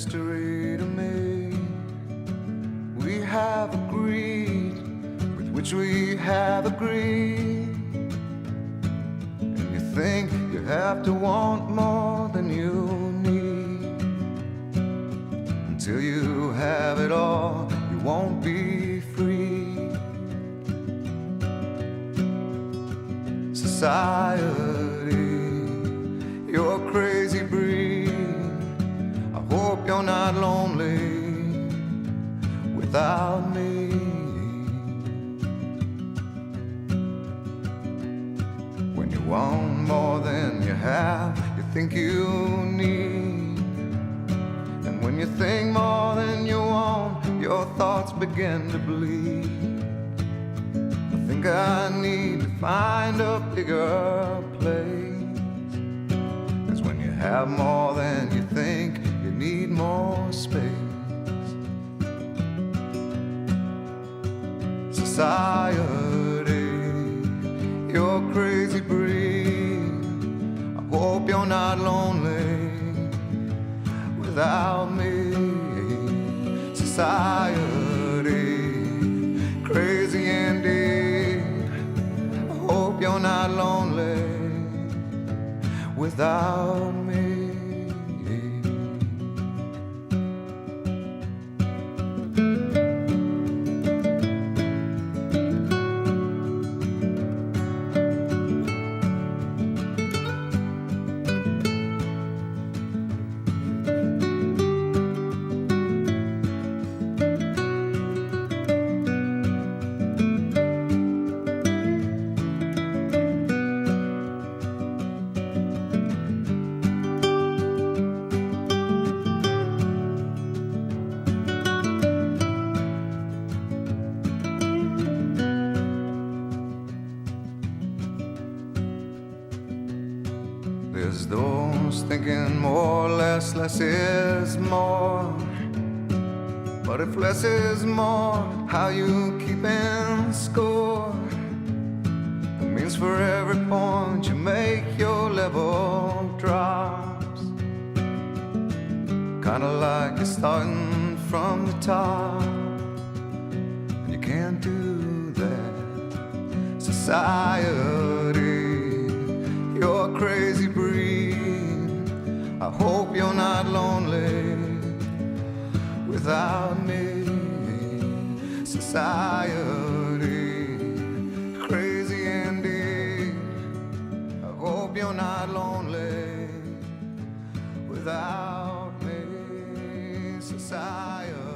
mystery to me. We have agreed with which we have agreed. And you think you have to want more than you need. Until you have it all, you won't be free. Society, you're a crazy breed. I hope you're not lonely without me. When you want more than you have, you think you need. And when you think more than you want, your thoughts begin to bleed. I think I need to find a bigger place. 'Cause when you have more than you think, you need more space. Society, you're a crazy breed. I hope you're not lonely without me. Society, crazy indeed. I hope you're not lonely without me. There's those thinking more or less is more. But if less is more, how you keeping score? It means for every point you make, your level drops. Kinda like you're starting from the top, and you can't do that. Society, you're a crazy breed. I hope you're not lonely without me. Society, crazy indeed. I hope you're not lonely without me. Society.